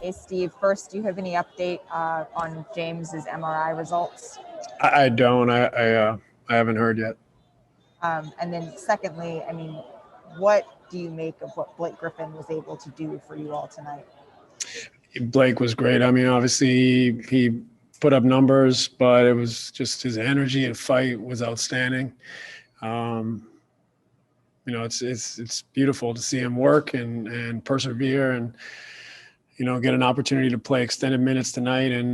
Hey, Steve. First, do you have any update on James's MRI results? I don't. I haven't heard yet. And then secondly, I mean, what do you make of what Blake Griffin was able to do for you all tonight? Blake was great. I mean, obviously he put up numbers, but it was just his energy and fight was outstanding. You know, it's beautiful to see him work and persevere and, you know, get an opportunity to play extended minutes tonight and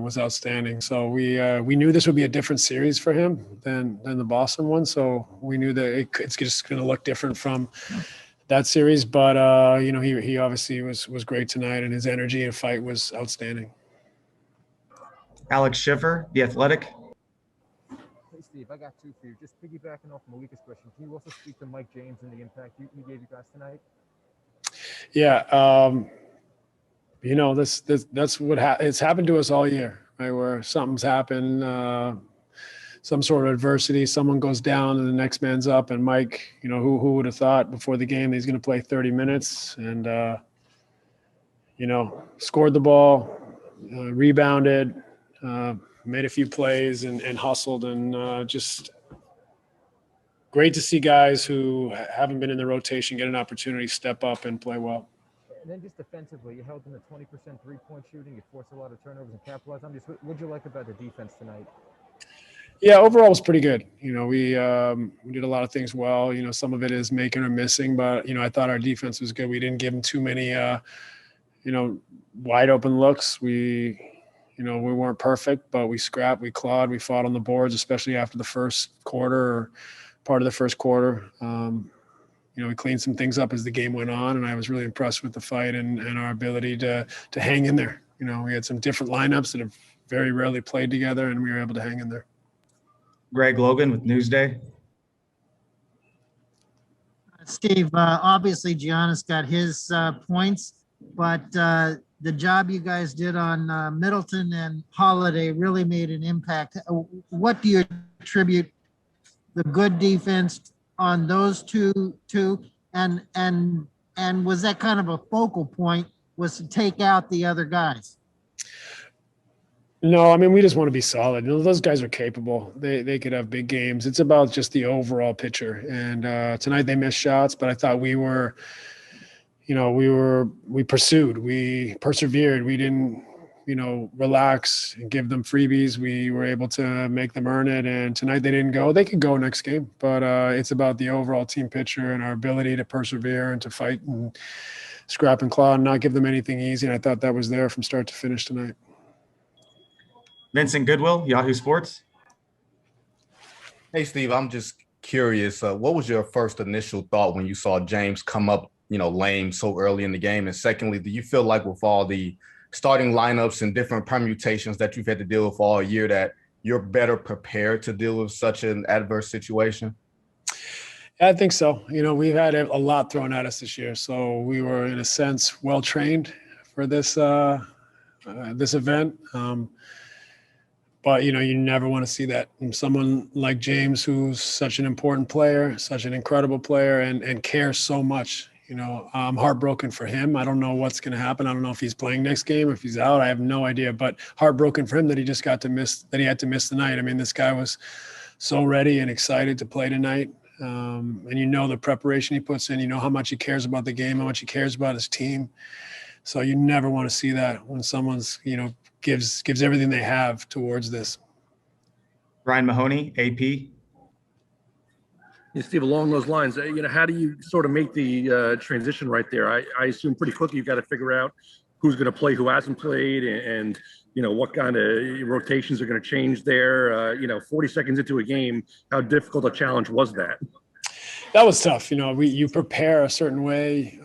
was outstanding. So we knew this would be a different series for him than the Boston one. So we knew that it's just going to look different from that series. But, you know, he obviously was great tonight, and his energy and fight was outstanding. Alex Schiffer, The Athletic. Hey, Steve, I got two for you. Just piggybacking off Malika's question, can you also speak to Mike James and the impact he gave you guys tonight? Yeah. You know, that's what it's happened to us all year, right? Where something's happened, some sort of adversity, someone goes down and the next man's up. And Mike, you know, who would have thought before the game he's going to play 30 minutes and, you know, scored the ball, rebounded, made a few plays and hustled, and just great to see guys who haven't been in the rotation get an opportunity to step up and play well. And then just defensively, you held them to 20% three-point shooting. You forced a lot of turnovers and capitalized on. Just what'd you like about the defense tonight? Yeah, overall it was pretty good. You know, we did a lot of things well. You know, some of it is making or missing, but, you know, I thought our defense was good. We didn't give them too many, you know, wide open looks. You know, we weren't perfect, but we scrapped, we clawed, we fought on the boards, especially after the first quarter or part of the first quarter. You know, we cleaned some things up as the game went on, and I was really impressed with the fight and our ability to hang in there. You know, we had some different lineups that have very rarely played together, and we were able to hang in there. Greg Logan with Newsday. Steve, obviously Giannis got his points, but the job you guys did on Middleton and Holiday really made an impact. What do you attribute the good defense on those two, and was that kind of a focal point, was to take out the other guys? No, I mean, we just want to be solid. You know, those guys are capable. They could have big games. It's about just the overall picture. And tonight they missed shots, but I thought we pursued, we persevered. We didn't, you know, relax and give them freebies. We were able to make them earn it. And tonight they didn't go. They could go next game, but it's about the overall team picture and our ability to persevere and to fight and scrap and claw and not give them anything easy. And I thought that was there from start to finish tonight. Vincent Goodwill, Yahoo Sports. Hey, Steve, I'm just curious. What was your first initial thought when you saw James come up, you know, lame so early in the game? And secondly, do you feel like with all the starting lineups and different permutations that you've had to deal with all year that you're better prepared to deal with such an adverse situation? I think so. You know, we've had a lot thrown at us this year. So we were, in a sense, well-trained for this event. But, you know, you never want to see that from someone like James, who's such an important player, such an incredible player, and cares so much. You know, I'm heartbroken for him. I don't know what's going to happen. I don't know if he's playing next game, if he's out. I have no idea. But heartbroken for him that he just had to miss the night. I mean, this guy was so ready and excited to play tonight. And you know the preparation he puts in. You know how much he cares about the game, how much he cares about his team. So you never want to see that when someone's, you know, gives everything they have towards this. Ryan Mahoney, AP. Yeah, Steve, along those lines, you know, how do you sort of make the transition right there? I assume pretty quickly you've got to figure out who's going to play, who hasn't played, and you know, what kind of rotations are going to change there. You know, 40 seconds into a game, how difficult a challenge was that? That was tough. You know, you prepare a certain way.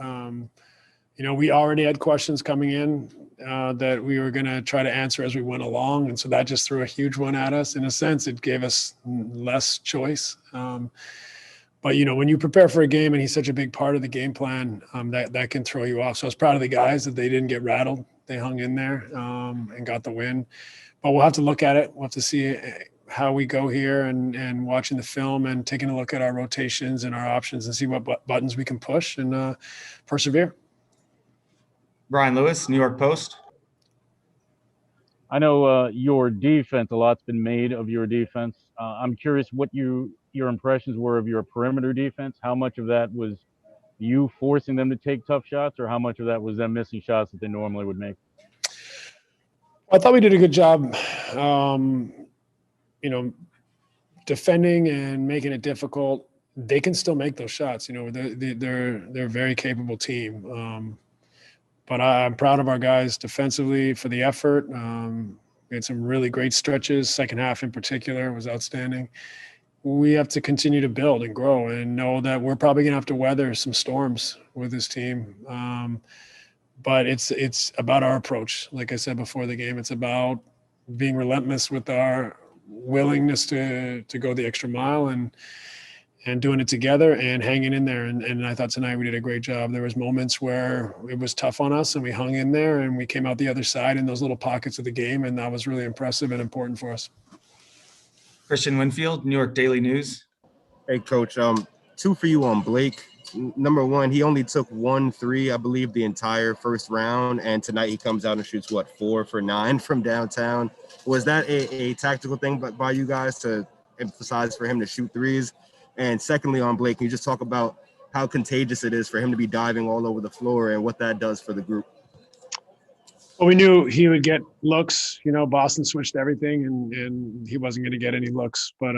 You know, we already had questions coming in that we were going to try to answer as we went along. And so that just threw a huge one at us. In a sense, it gave us less choice. But, you know, when you prepare for a game and he's such a big part of the game plan, that can throw you off. So I was proud of the guys that they didn't get rattled. They hung in there and got the win. But we'll have to look at it. We'll have to see how we go here and watching the film and taking a look at our rotations and our options and see what buttons we can push and persevere. Brian Lewis, New York Post. I know your defense, a lot's been made of your defense. I'm curious what your impressions were of your perimeter defense. How much of that was you forcing them to take tough shots, or how much of that was them missing shots that they normally would make? I thought we did a good job, defending and making it difficult. They can still make those shots. They're a very capable team. But I'm proud of our guys defensively for the effort. We had some really great stretches. Second half in particular was outstanding. We have to continue to build and grow and know that we're probably going to have to weather some storms with this team. But it's about our approach. Like I said before the game, it's about being relentless with our willingness to go the extra mile and doing it together and hanging in there. And I thought tonight we did a great job. There was moments where it was tough on us and we hung in there and we came out the other side in those little pockets of the game. And that was really impressive and important for us. Christian Winfield, New York Daily News. Hey, Coach. Two for you on Blake. Number one, he only took 1-3, I believe, the entire first round. And tonight he comes out and shoots, 4 for 9 from downtown. Was that a tactical thing by you guys to emphasize for him to shoot threes? And secondly, on Blake, can you just talk about how contagious it is for him to be diving all over the floor and what that does for the group? Well, we knew he would get looks. Boston switched everything and he wasn't going to get any looks. But,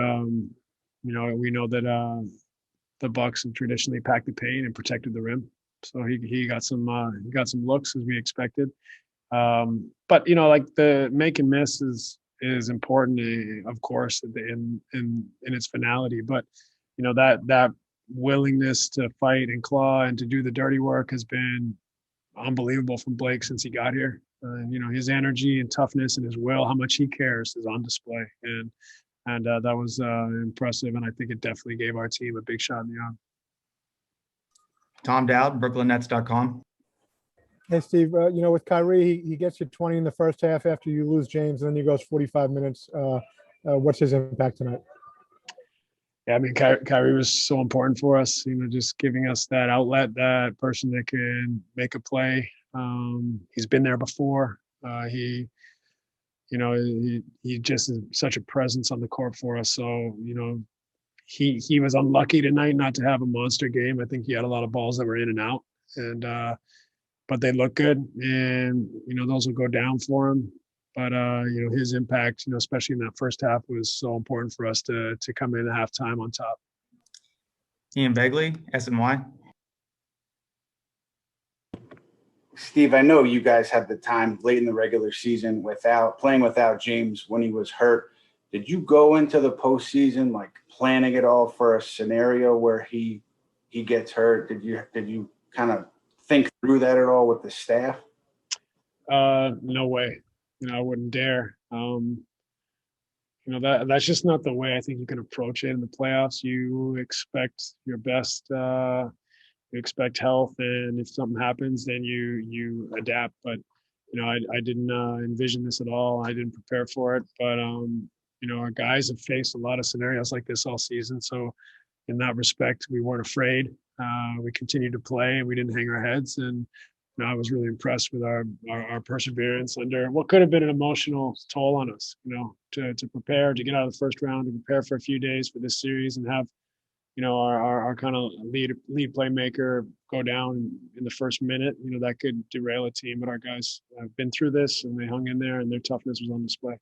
we know that the Bucks have traditionally packed the paint and protected the rim. So he got some looks as we expected. But, the make and miss is important, of course, in its finality. But, that willingness to fight and claw and to do the dirty work has been unbelievable from Blake since he got here. His energy and toughness and his will, how much he cares, is on display. And that was impressive. And I think it definitely gave our team a big shot in the arm. Tom Dowd, BrooklynNets.com. Hey, Steve, with Kyrie, he gets you 20 in the first half after you lose James, and then he goes 45 minutes. What's his impact tonight? Yeah, I mean, Kyrie was so important for us, just giving us that outlet, that person that can make a play. He's been there before. He just is such a presence on the court for us. So, he was unlucky tonight not to have a monster game. I think he had a lot of balls that were in and out, but they look good, and those will go down for him. But his impact, especially in that first half, was so important for us to come in at halftime on top. Ian Begley, SNY. Steve, I know you guys had the time late in the regular season playing without James when he was hurt. Did you go into the postseason planning it all for a scenario where he gets hurt? Did you kind of think through that at all with the staff? No way. I wouldn't dare. That's just not the way I think you can approach it in the playoffs. You expect your best. You expect health, and if something happens, then you adapt. But I didn't envision this at all. I didn't prepare for it. But our guys have faced a lot of scenarios like this all season. So in that respect, we weren't afraid. We continued to play, and we didn't hang our heads. And I was really impressed with our perseverance under what could have been an emotional toll on us, to prepare, to get out of the first round, to prepare for a few days for this series and have, our kind of lead playmaker go down in the first minute. That could derail a team, but our guys have been through this and they hung in there and their toughness was on display.